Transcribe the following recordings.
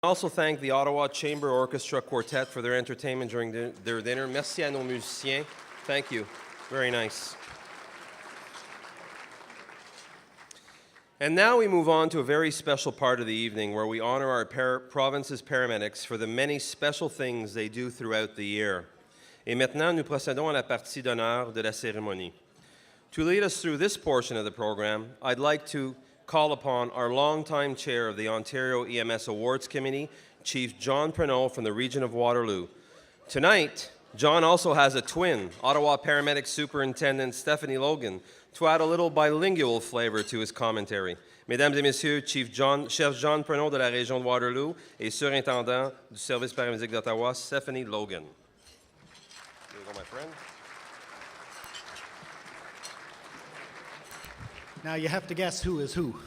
I also thank the Ottawa Chamber Orchestra Quartet for their entertainment during their dinner. Merci à nos musiciens. Thank you. Very nice. And now we move on to a very special part of the evening where we honor our province's paramedics for the many special things they do throughout the year. Et maintenant, nous procédons à la partie d'honneur de la cérémonie. To lead us through this portion of the program, I'd like to call upon our longtime chair of the Ontario EMS Awards Committee, Chief John Pernot from the region of Waterloo. Tonight, John also has a twin, Ottawa Paramedic Superintendent Stephanie Logan, to add a little bilingual flavor to his commentary. Mesdames et Messieurs, Chef John Pernot de la région de Waterloo et Surintendant du Service paramédic d'Ottawa, Stephanie Logan. Here you go, my friend. Now you have to guess who is who.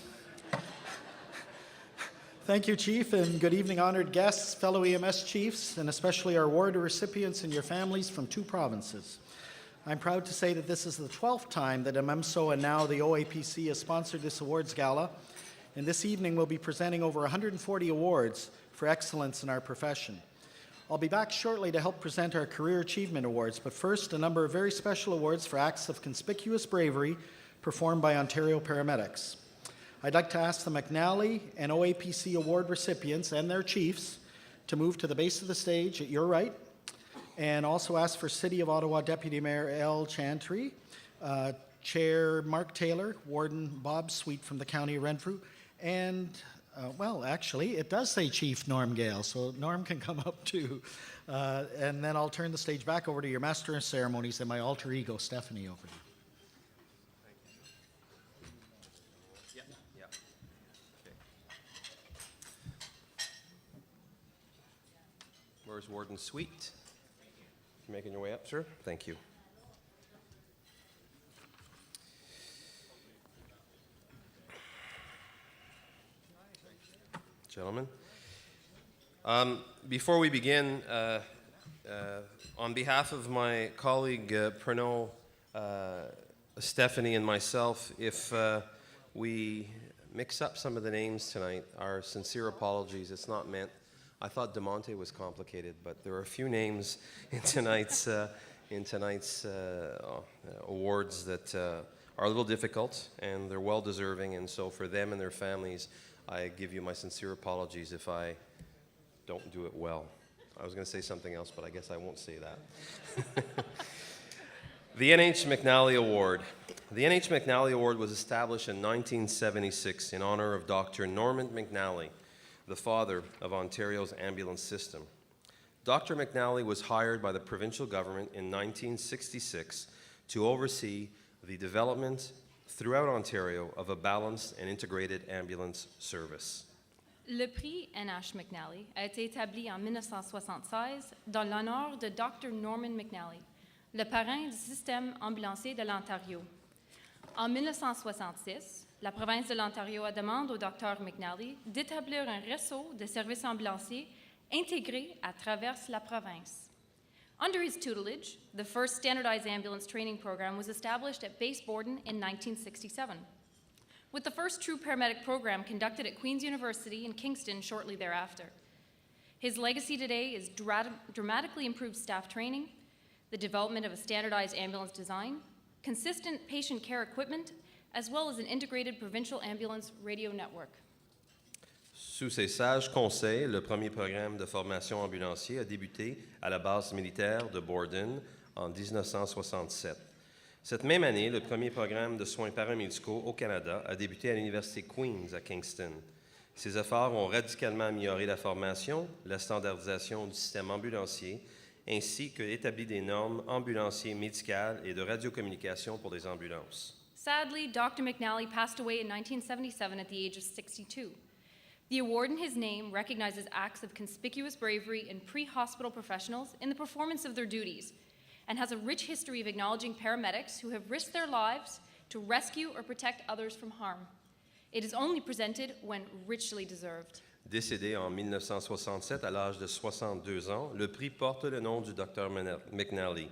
Thank you, Chief, and good evening, honored guests, fellow EMS chiefs, and especially our award recipients and your families from 2 provinces. I'm proud to say that this is the 12th time that MMSO and now the OAPC has sponsored this awards gala, and this evening we'll be presenting over 140 awards for excellence in our profession. I'll be back shortly to help present our Career Achievement Awards, but first, a number of very special awards for acts of conspicuous bravery performed by Ontario paramedics. I'd like to ask the McNally and OAPC award recipients and their chiefs to move to the base of the stage at your right, and also ask for City of Ottawa Deputy Mayor L. Chantry, Chair Mark Taylor, Warden Bob Sweet from the County of Renfrew, and, well, actually, it does say Chief Norm Gale, so Norm can come up too. And then I'll turn the stage back over to your Master of Ceremonies and my alter ego, Stephanie, over here. Where's Warden Sweet? You making your way up, sir? Thank you. Gentlemen, before we begin, on behalf of my colleague Pernod, Stephanie, and myself, if we mix up some of the names tonight, our sincere apologies. It's not meant. I thought DeMonte was complicated, but there are a few names in tonight's awards that are a little difficult, and they're well-deserving, and so for them and their families, I give you my sincere apologies if I don't do it well. I was going to say something else, but I guess I won't say that. The N.H. McNally Award. The N.H. McNally Award was established in 1976 in honor of Dr. Norman McNally, the father of Ontario's ambulance system. Dr. McNally was hired by the provincial government in 1966 to oversee the development throughout Ontario of a balanced and integrated ambulance service. Le prix N.H. McNally a été établi en 1976 dans l'honneur de Dr. Norman McNally, le parrain du système ambulancier de l'Ontario. En 1966, la province de l'Ontario a demandé au Dr. McNally d'établir un réseau de services ambulanciers intégrés à travers la province. Under his tutelage, the first standardized ambulance training program was established at Base Borden in 1967, with the first true paramedic program conducted at Queen's University in Kingston shortly thereafter. His legacy today is dramatically improved staff training, the development of a standardized ambulance design, consistent patient care equipment, as well as an integrated provincial ambulance radio network. Sous ses sages conseils, le premier programme de formation ambulancier a débuté à la base militaire de Borden en 1967. Cette même année, le premier programme de soins paramédicaux au Canada a débuté à l'Université Queen's à Kingston. Ces efforts ont radicalement amélioré la formation, la standardisation du système ambulancier, ainsi que établi des normes ambulanciers médicales et de radiocommunication pour les ambulances. Sadly, Dr. McNally passed away in 1977 at the age of 62. The award in his name recognizes acts of conspicuous bravery in pre-hospital professionals in the performance of their duties and has a rich history of acknowledging paramedics who have risked their lives to rescue or protect others from harm. It is only presented when richly deserved. Décédé en 1967 à l'âge de 62 ans, le prix porte le nom du Dr. McNally,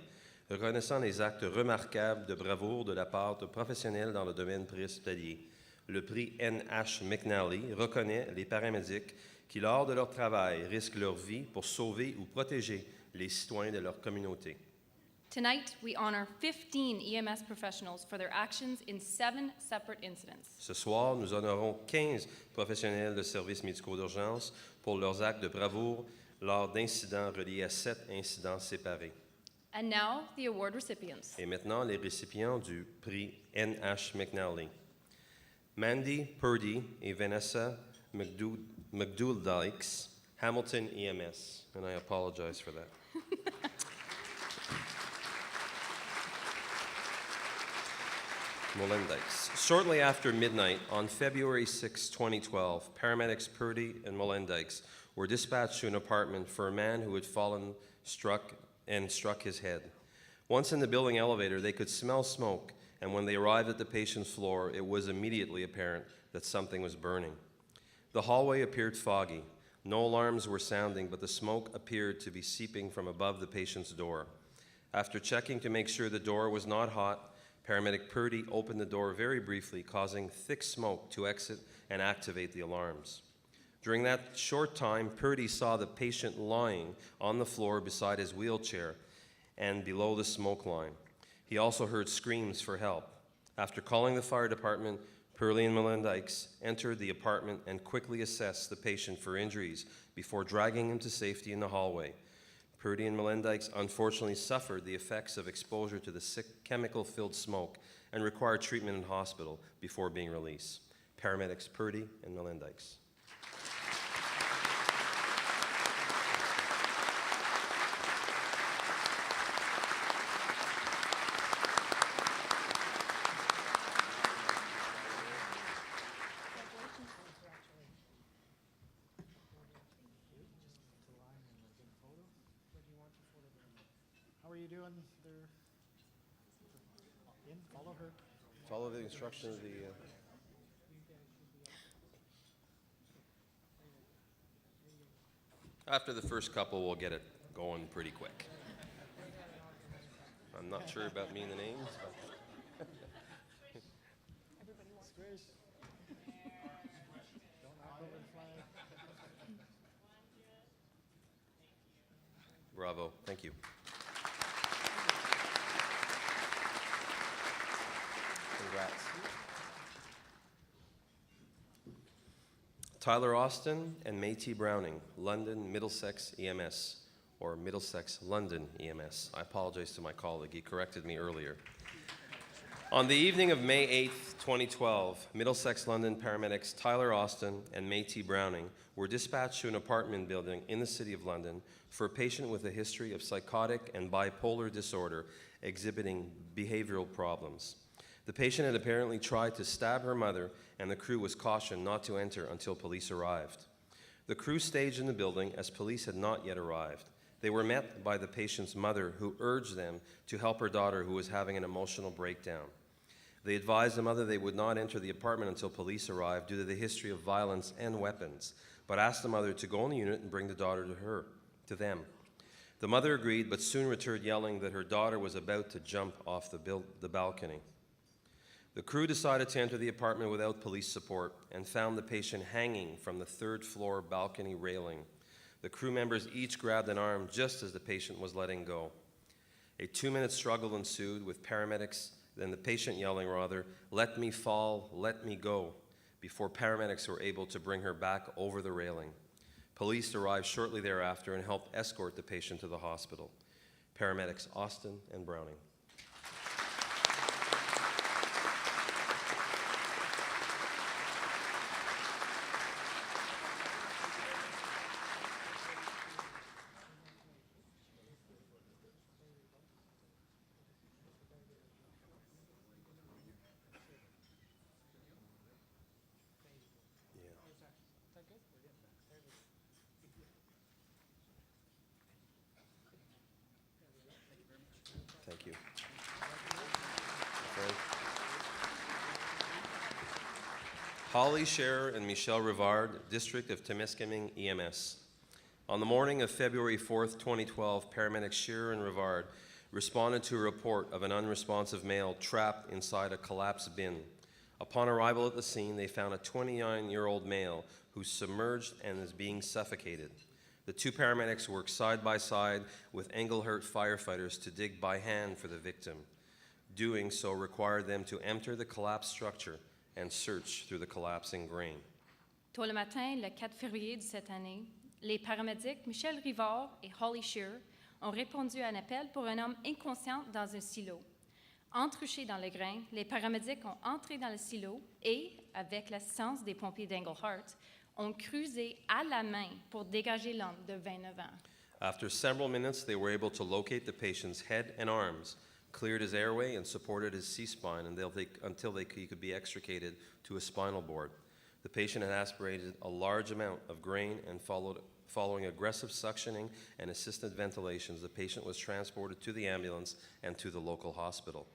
reconnaissant les actes remarquables de bravoure de la part de professionnels dans le domaine préhospitalier. Le prix N.H. McNally reconnaît les paramédics qui, lors de leur travail, risquent leur vie pour sauver ou protéger les citoyens de leur communauté. Tonight, we honor 15 EMS professionals for their actions in 7 separate incidents. Ce soir, nous honorons 15 professionnels de services médicaux d'urgence pour leurs actes de bravoure lors d'incidents reliés à 7 incidents séparés. And now, the award recipients. Et maintenant, les récipients du prix N.H. McNally. Mandy Purdy et Vanessa McDougall-Dykes, Hamilton EMS. And I apologize for that. Molendikes. Shortly after midnight on February 6, 2012, paramedics Purdy and Molendikes were dispatched to an apartment for a man who had fallen, struck his head. Once in the building elevator, they could smell smoke, and when they arrived at the patient's floor, it was immediately apparent that something was burning. The hallway appeared foggy. No alarms were sounding, but the smoke appeared to be seeping from above the patient's door. After checking to make sure the door was not hot, paramedic Purdy opened the door very briefly, causing thick smoke to exit and activate the alarms. During that short time, Purdy saw the patient lying on the floor beside his wheelchair and below the smoke line. He also heard screams for help. After calling the fire department, Purdy and Molendikes entered the apartment and quickly assessed the patient for injuries before dragging him to safety in the hallway. Purdy and Molendikes unfortunately suffered the effects of exposure to the sick chemical-filled smoke and required treatment in hospital before being released. Paramedics Purdy and Molendikes. How are you doing there? In, follow her. Follow the instructions of the... After the first couple, we'll get it going pretty quick. I'm not sure about me and the names, but... Don't knock over the flag. Bravo. Thank you. Congrats. Tyler Austin and Métis Browning, London Middlesex EMS, or Middlesex London EMS. I apologize to my colleague, he corrected me earlier. On the evening of May 8th, 2012, Middlesex London paramedics Tyler Austin and Métis Browning were dispatched to an apartment building in the City of London for a patient with a history of psychotic and bipolar disorder exhibiting behavioral problems. The patient had apparently tried to stab her mother, and the crew was cautioned not to enter until police arrived. The crew staged in the building as police had not yet arrived. They were met by the patient's mother, who urged them to help her daughter, who was having an emotional breakdown. They advised the mother they would not enter the apartment until police arrived due to the history of violence and weapons, but asked the mother to go in the unit and bring the daughter to them. The mother agreed, but soon returned yelling that her daughter was about to jump off the balcony. The crew decided to enter the apartment without police support and found the patient hanging from the third-floor balcony railing. The crew members each grabbed an arm just as the patient was letting go. A 2-minute struggle ensued with paramedics and the patient yelling, "Let me fall, let me go," before paramedics were able to bring her back over the railing. Police arrived shortly thereafter and helped escort the patient to the hospital. Paramedics Austin and Browning. Thank you. Okay. Holly Scherer and Michelle Rivard, District of Temiskaming EMS. On the morning of February 4th, 2012, paramedics Scherer and Rivard responded to a report of an unresponsive male trapped inside a collapsed bin. Upon arrival at the scene, they found a 29-year-old male who's submerged and is being suffocated. The two paramedics worked side by side with Engelhurt firefighters to dig by hand for the victim. Doing so required them to enter the collapsed structure and search through the collapsing grain. Tôt le matin, le 4 février de cette année, les paramédics Michel Rivard et Holly Shearer ont répondu à un appel pour un homme inconscient dans un silo. Entrouchés dans le grain, les paramédics ont entré dans le silo et, avec l'assistance des pompiers d'Engelhart, ont creusé à la main pour dégager l'homme de 29 ans. After several minutes, they were able to locate the patient's head and arms, cleared his airway, and supported his C-spine until he could be extricated to a spinal board. The patient had aspirated a large amount of grain, and following aggressive suctioning and assisted ventilations, the patient was transported to the ambulance and to the local hospital.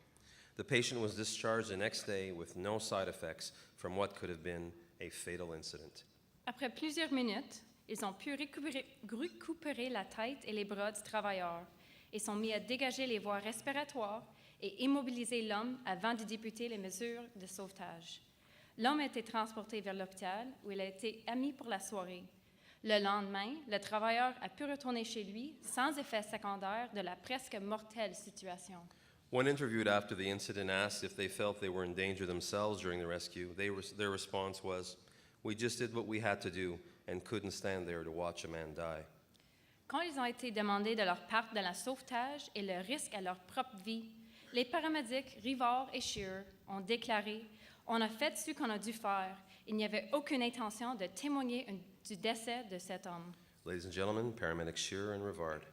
The patient was discharged the next day with no side effects from what could have been a fatal incident. Après plusieurs minutes, ils ont pu récupérer la tête et les bras du travailleur et sont mis à dégager les voies respiratoires et immobiliser l'homme avant de débuter les mesures de sauvetage. L'homme a été transporté vers l'hôpital où il a été admis pour la soirée. Le lendemain, le travailleur a pu retourner chez lui sans effet secondaire de la presque mortelle situation. When interviewed after the incident, asked if they felt they were in danger themselves during the rescue, their response was, "We just did what we had to do and couldn't stand there to watch a man die." Quand ils ont été demandés de leur part dans le sauvetage et le risque à leur propre vie, les paramédics Rivard et Shearer ont déclaré « On a fait ce qu'on a dû faire. Il n'y avait aucune intention de témoigner du décès de cet homme. » Ladies and gentlemen, paramedics Shearer and Rivard.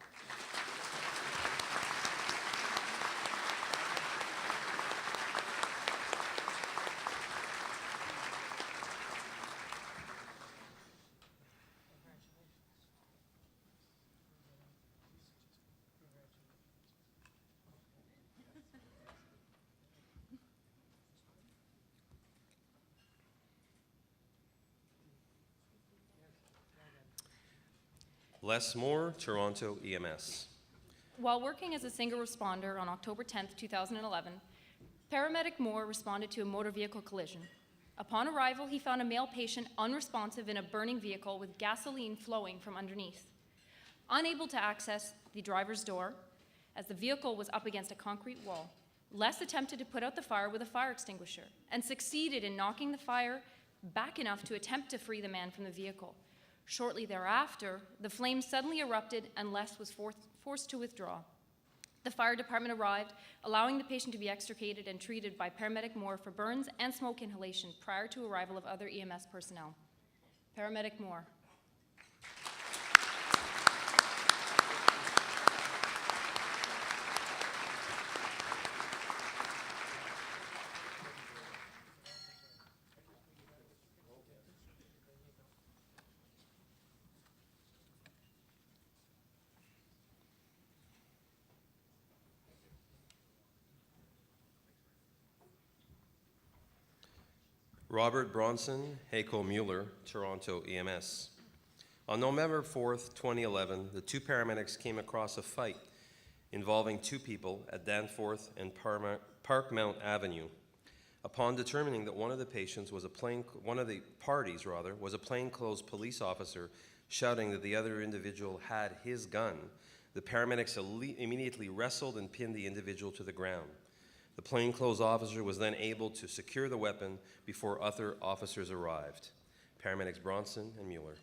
Les Moore, Toronto EMS. While working as a single responder on October 10, 2011, paramedic Moore responded to a motor vehicle collision. Upon arrival, he found a male patient unresponsive in a burning vehicle with gasoline flowing from underneath. Unable to access the driver's door, as the vehicle was up against a concrete wall, Les attempted to put out the fire with a fire extinguisher and succeeded in knocking the fire back enough to attempt to free the man from the vehicle. Shortly thereafter, the flames suddenly erupted and Les was forced to withdraw. The fire department arrived, allowing the patient to be extricated and treated by paramedic Moore for burns and smoke inhalation prior to arrival of other EMS personnel. Paramedic Moore. Robert Bronson, Heiko Mueller, Toronto EMS. On November 4th, 2011, the two paramedics came across a fight involving two people at Danforth and Parkmount Avenue. Upon determining that one of the parties was a plainclothes police officer shouting that the other individual had his gun, the paramedics immediately wrestled and pinned the individual to the ground. The plainclothes officer was then able to secure the weapon before other officers arrived. Paramedics Bronson and Mueller.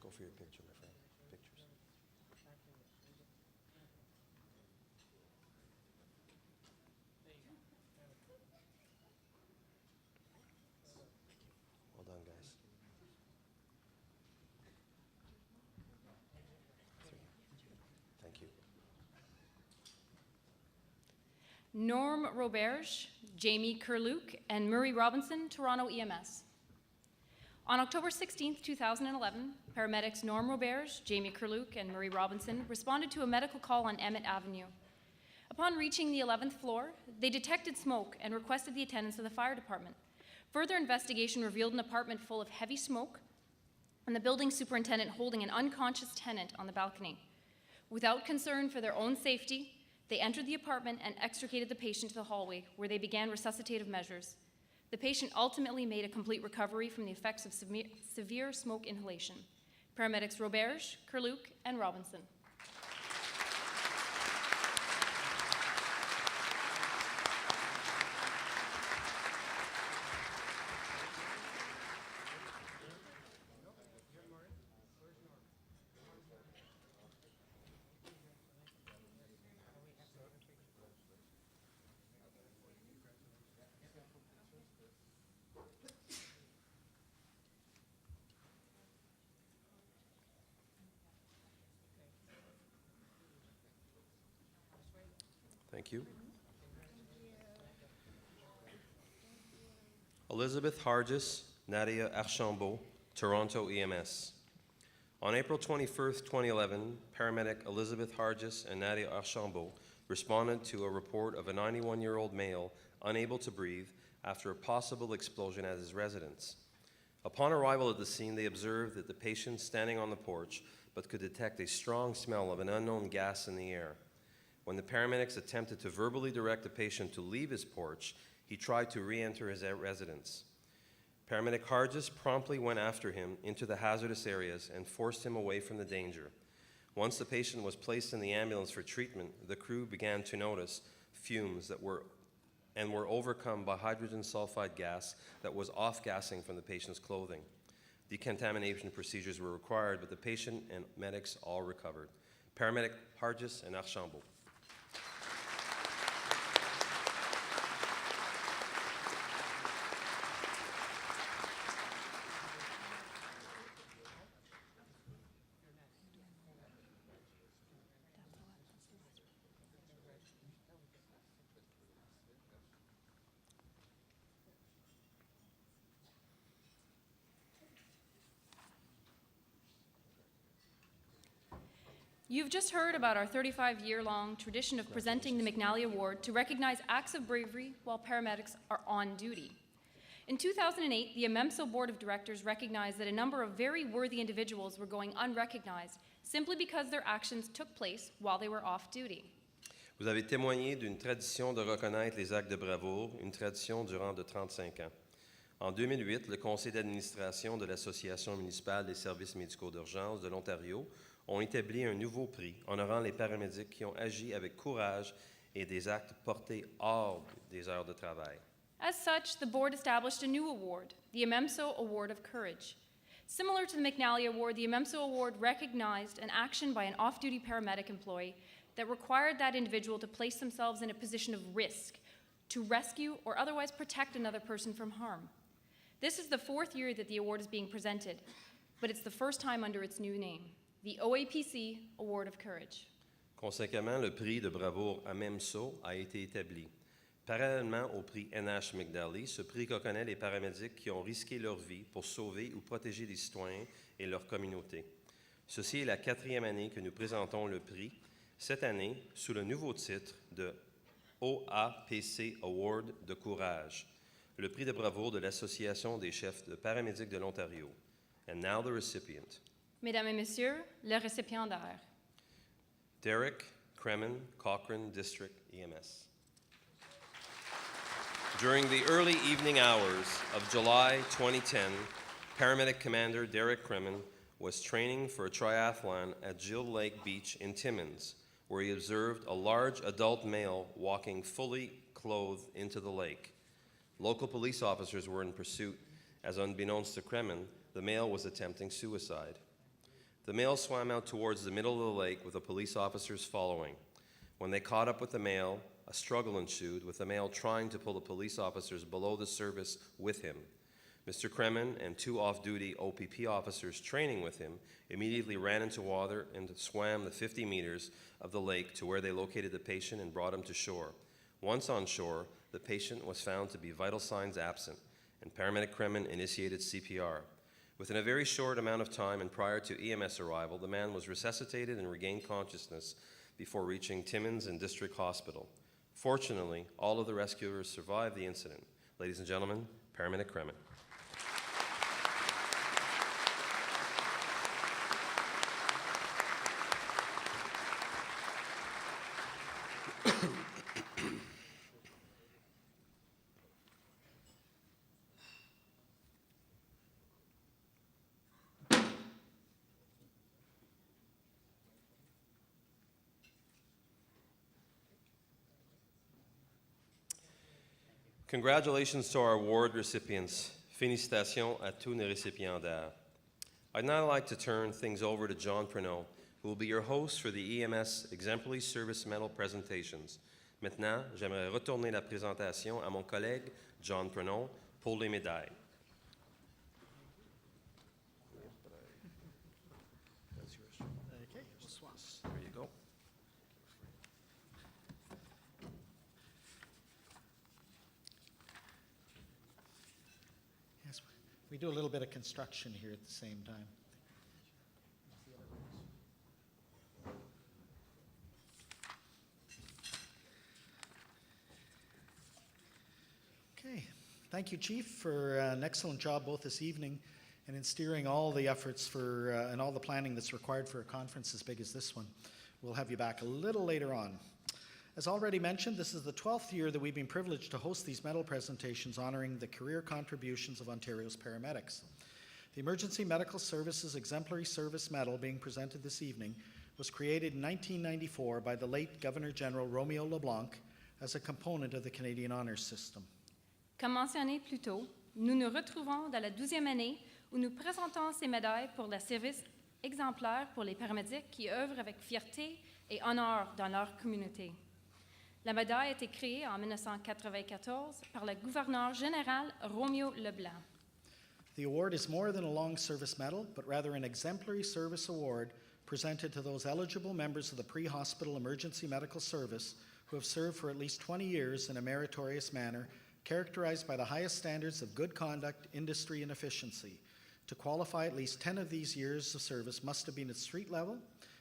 Go for your picture, my friend. Pictures. Well done, guys. Thank you. Norm Roberge, Jamie Kerluke, and Murray Robinson, Toronto EMS. On October 16, 2011, paramedics Norm Roberge, Jamie Kerluke, and Murray Robinson responded to a medical call on Emmett Avenue. Upon reaching the 11th floor, they detected smoke and requested the attendance of the fire department. Further investigation revealed an apartment full of heavy smoke and the building superintendent holding an unconscious tenant on the balcony. Without concern for their own safety, they entered the apartment and extricated the patient to the hallway, where they began resuscitative measures. The patient ultimately made a complete recovery from the effects of severe smoke inhalation. Paramedics Roberge, Kerluk, and Robinson. Thank you. Elizabeth Hargis, Nadia Archambault, Toronto EMS. On April 21st, 2011, paramedic Elizabeth Hargis and Nadia Archambault responded to a report of a 91-year-old male unable to breathe after a possible explosion at his residence. Upon arrival at the scene, they observed that the patient standing on the porch but could detect a strong smell of an unknown gas in the air. When the paramedics attempted to verbally direct the patient to leave his porch, he tried to re-enter his residence. Paramedic Hargis promptly went after him into the hazardous areas and forced him away from the danger. Once the patient was placed in the ambulance for treatment, the crew began to notice fumes that were overcome by hydrogen sulfide gas that was off-gassing from the patient's clothing. Decontamination procedures were required, but the patient and medics all recovered. Paramedic Hargis and Archambault. You've just heard about our 35-year-long tradition of presenting the McNally Award to recognize acts of bravery while paramedics are on duty. In 2008, the AMEMSO Board of Directors recognized that a number of very worthy individuals were going unrecognized simply because their actions took place while they were off duty. Vous avez témoigné d'une tradition de reconnaître les actes de bravoure, une tradition durant de 35 ans. En 2008, le conseil d'administration de l'Association municipale des services médicaux d'urgence de l'Ontario ont établi un nouveau prix honorant les paramédics qui ont agi avec courage et des actes portés hors des heures de travail. As such, the board established a new award, the AMEMSO Award of Courage. Similar to the McNally Award, the AMEMSO Award recognized an action by an off-duty paramedic employee that required that individual to place themselves in a position of risk to rescue or otherwise protect another person from harm. This is the fourth year that the award is being presented, but it's the first time under its new name, the OAPC Award of Courage. Conséquemment, le prix de bravoure AMEMSO a été établi. Parallèlement au prix NH McDally, ce prix reconnaît les paramédics qui ont risqué leur vie pour sauver ou protéger les citoyens et leur communauté. Ceci est la 4e année que nous présentons le prix, cette année sous le nouveau titre de OAPC Award de Courage, le prix de bravoure de l'Association des chefs de paramédics de l'Ontario. And now the recipient. Mesdames et messieurs, le récipiendaire. Derek Kremen, Cochrane District EMS. During the early evening hours of July 2010, paramedic commander Derek Kremen was training for a triathlon at Gill Lake Beach in Timmins, where he observed a large adult male walking fully clothed into the lake. Local police officers were in pursuit, as unbeknownst to Kremen, the male was attempting suicide. The male swam out towards the middle of the lake with the police officers following. When they caught up with the male, a struggle ensued, with the male trying to pull the police officers below the surface with him. Mr. Kremen and 2 off-duty OPP officers training with him immediately ran into water and swam the 50 meters of the lake to where they located the patient and brought him to shore. Once on shore, the patient was found to be vital signs absent, and paramedic Kremen initiated CPR. Within a very short amount of time and prior to EMS arrival, the man was resuscitated and regained consciousness before reaching Timmins and District Hospital. Fortunately, all of the rescuers survived the incident. Ladies and gentlemen, Paramedic Kremen. Congratulations to our award recipients. Félicitations à tous nos récipiendaires. I'd now like to turn things over to John Pruneau, who will be your host for the EMS Exemplary Service Medal presentations. Maintenant, j'aimerais retourner la présentation à mon collègue John Pruneau pour les médailles. Okay, we'll swap. There you go. Yes, we do a little bit of construction here at the same time. Okay, thank you, Chief, for an excellent job both this evening and in steering all the efforts for and all the planning that's required for a conference as big as this one. We'll have you back a little later on. As already mentioned, this is the 12th year that we've been privileged to host these medal presentations honoring the career contributions of Ontario's paramedics. The Emergency Medical Services Exemplary Service Medal being presented this evening was created in 1994 by the late Governor-General Romeo LeBlanc as a component of the Canadian Honours System. Comme mentionné plus tôt, nous nous retrouvons dans la 12e année où nous présentons ces médailles pour le service exemplaire pour les paramédics qui œuvrent avec fierté et honneur dans leur communauté. La médaille a été créée en 1994 par le gouverneur général Romeo Leblanc. The award is more than a long service medal, but rather an exemplary service award presented to those eligible members of the pre-hospital emergency medical service who have served for at least 20 years in a meritorious manner, characterized by the highest standards of good conduct, industry, and efficiency. To qualify, at least 10 of these years of service must have been at street level,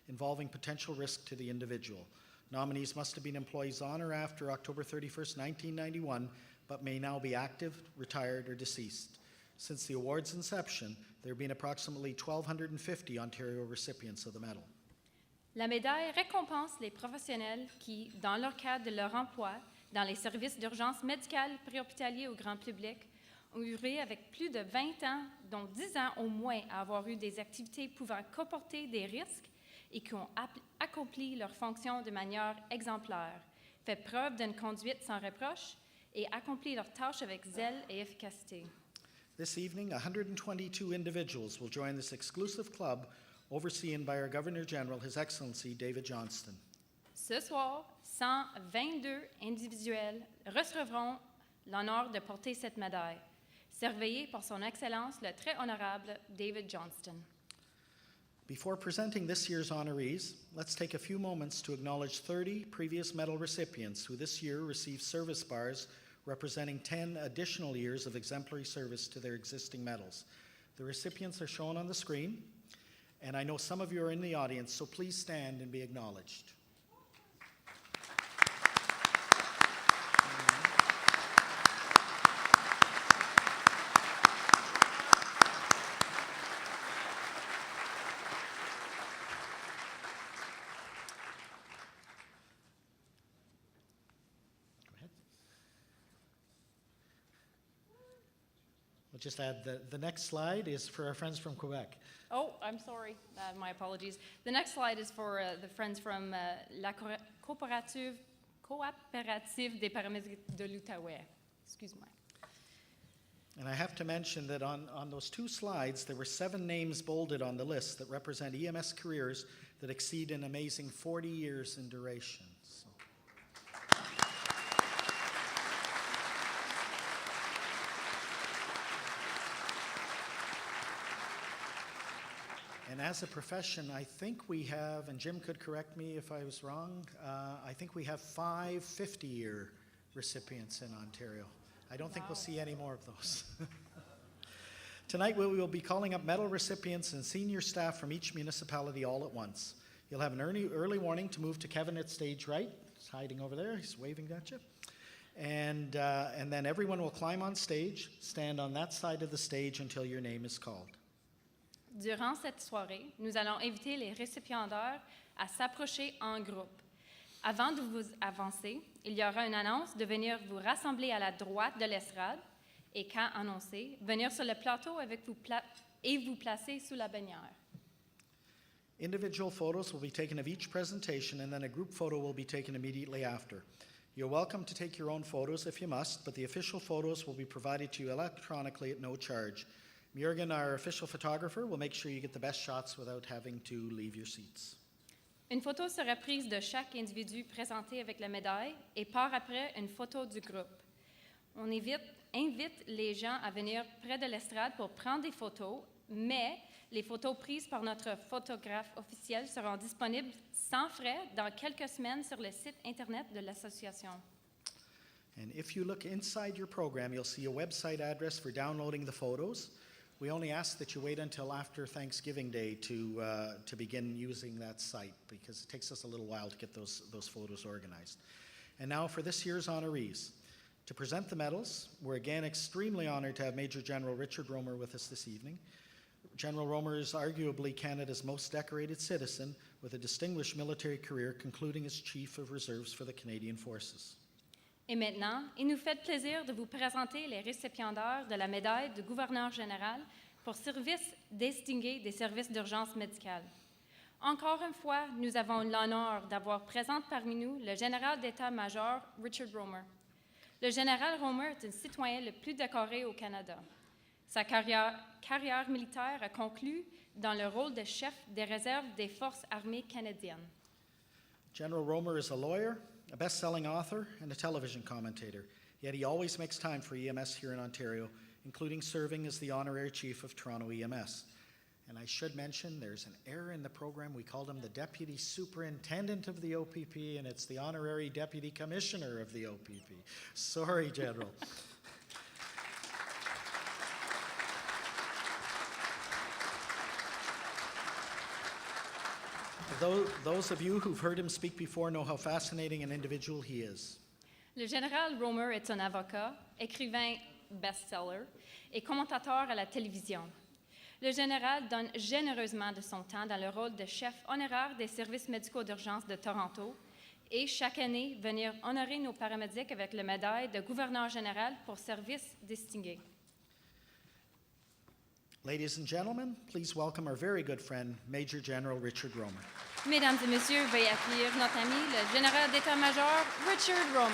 involving potential risk to the individual. Nominees must have been employees on or after October 31st, 1991, but may now be active, retired, or deceased. Since the award's inception, there have been approximately 1,250 Ontario recipients of the medal. La médaille récompense les professionnels qui, dans leur cadre de leur emploi, dans les services d'urgence médicale préhospitaliers au grand public, ont œuvré avec plus de 20 ans, dont 10 ans au moins à avoir eu des activités pouvant comporter des risques et qui ont accompli leurs fonctions de manière exemplaire, fait preuve d'une conduite sans reproche et accompli leurs tâches avec zèle et efficacité. This evening, 122 individuals will join this exclusive club overseen by our Governor-General, His Excellency David Johnston. Ce soir, 122 individuels recevront l'honneur de porter cette médaille, surveillée par son Excellence le très honorable David Johnston. Before presenting this year's honorees, let's take a few moments to acknowledge 30 previous medal recipients who this year received service bars representing 10 additional years of exemplary service to their existing medals. The recipients are shown on the screen, and I know some of you are in the audience, so please stand and be acknowledged. We'll just add the next slide is for our friends from Quebec. Oh, I'm sorry. My apologies. The next slide is for the friends from la coopérative des paramédics de l'Outaouais. Excuse-moi. And I have to mention that on those two slides, there were 7 names bolded on the list that represent EMS careers that exceed an amazing 40 years in duration. So. And as a profession, I think we have, and Jim could correct me if I was wrong, I think we have 5 50-year recipients in Ontario. I don't think we'll see any more of those. Tonight we will be calling up medal recipients and senior staff from each municipality all at once. You'll have an early warning to move to Kevin at stage right. He's hiding over there. He's waving at you. And then everyone will climb on stage, stand on that side of the stage until your name is called. Durant cette soirée, nous allons inviter les récipiendaires à s'approcher en groupe. Avant de vous avancer, il y aura une annonce de venir vous rassembler à la droite de l'estrade et, quand annoncé, venir sur le plateau avec vous et vous placer sous la bannière. Individual photos will be taken of each presentation, and then a group photo will be taken immediately after. You're welcome to take your own photos if you must, but the official photos will be provided to you electronically at no charge. Mjörgen, our official photographer, will make sure you get the best shots without having to leave your seats. Une photo sera prise de chaque individu présenté avec la médaille et par après une photo du groupe. On invite les gens à venir près de l'estrade pour prendre des photos, mais les photos prises par notre photographe officiel seront disponibles sans frais dans quelques semaines sur le site Internet de l'association. And if you look inside your program, you'll see a website address for downloading the photos. We only ask that you wait until after Thanksgiving Day to begin using that site, because it takes us a little while to get those photos organized. And now for this year's honorees. To present the medals, we're again extremely honored to have Major General Richard Romer with us this evening. General Romer is arguably Canada's most decorated citizen, with a distinguished military career, concluding as Chief of Reserves for the Canadian Forces. Et maintenant, il nous fait plaisir de vous présenter les récipiendaires de la médaille du gouverneur général pour service distingué des services d'urgence médicale. Encore une fois, nous avons l'honneur d'avoir présent parmi nous le général d'état-major Richard Romer. Le général Romer est un citoyen le plus décoré au Canada. Sa carrière militaire a conclu dans le rôle de chef des réserves des Forces armées canadiennes. General Romer is a lawyer, a best-selling author, and a television commentator. Yet he always makes time for EMS here in Ontario, including serving as the Honorary Chief of Toronto EMS. And I should mention there's an error in the program. We called him the Deputy Superintendent of the OPP, and it's the Honorary Deputy Commissioner of the OPP. Sorry, General. Those of you who've heard him speak before know how fascinating an individual he is. Le général Romer est un avocat, écrivain best-seller et commentateur à la télévision. Le général donne généreusement de son temps dans le rôle de chef honoraire des services médicaux d'urgence de Toronto et chaque année venir honorer nos paramédics avec la médaille de gouverneur général pour service distingué. Ladies and gentlemen, please welcome our very good friend, Major General Richard Romer. Mesdames et messieurs, veuillez accueillir notre ami, le général d'état-major Richard Romer.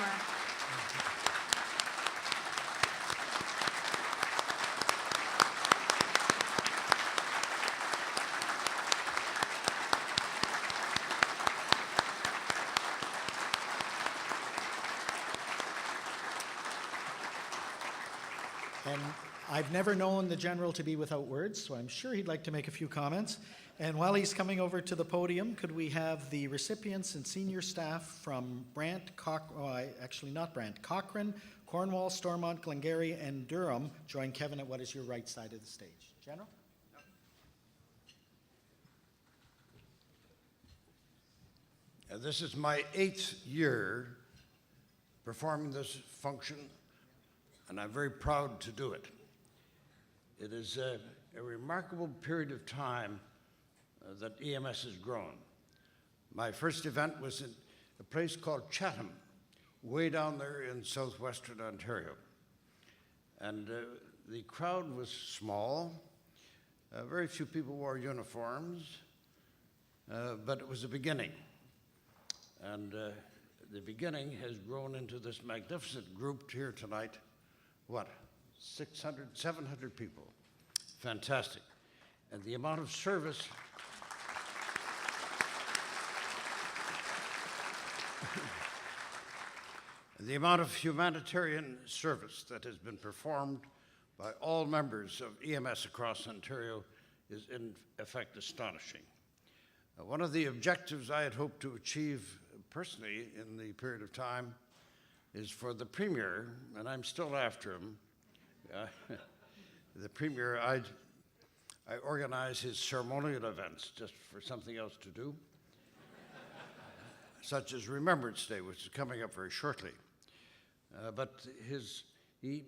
And I've never known the General to be without words, so I'm sure he'd like to make a few comments. And while he's coming over to the podium, could we have the recipients and senior staff from Cochrane, Cornwall, Stormont, Glengarry, and Durham join Kevin at what is your right side of the stage. General? This is my 8th year performing this function, and I'm very proud to do it. It is a remarkable period of time that EMS has grown. My first event was in a place called Chatham, way down there in southwestern Ontario. And the crowd was small. Very few people wore uniforms, but it was a beginning. And the beginning has grown into this magnificent group here tonight. What, 600, 700 people. Fantastic. And the amount of service the amount of humanitarian service that has been performed by all members of EMS across Ontario is in effect astonishing. One of the objectives I had hoped to achieve personally in the period of time is for the Premier, and I'm still after him, the Premier, I organize his ceremonial events just for something else to do, such as Remembrance Day, which is coming up very shortly. but he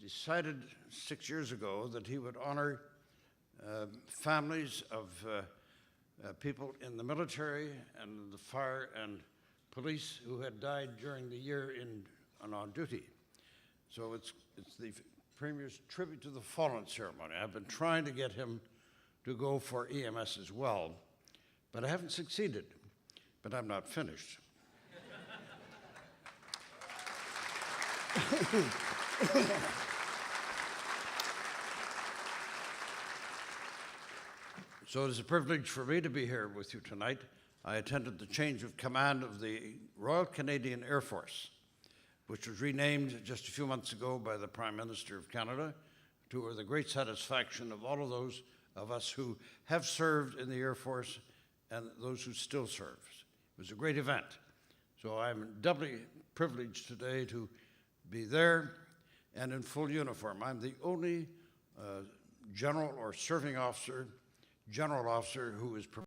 decided 6 years ago that he would honor families of people in the military and the fire and police who had died during the year on duty. So it's the Premier's Tribute to the Fallen ceremony. I've been trying to get him to go for EMS as well, but I haven't succeeded. But I'm not finished. So it is a privilege for me to be here with you tonight. I attended the change of command of the Royal Canadian Air Force, which was renamed just a few months ago by the Prime Minister of Canada, to the great satisfaction of all of those of us who have served in the Air Force and those who still serve. It was a great event. So I'm doubly privileged today to be there and in full uniform. I'm the only general or serving officer, general officer who is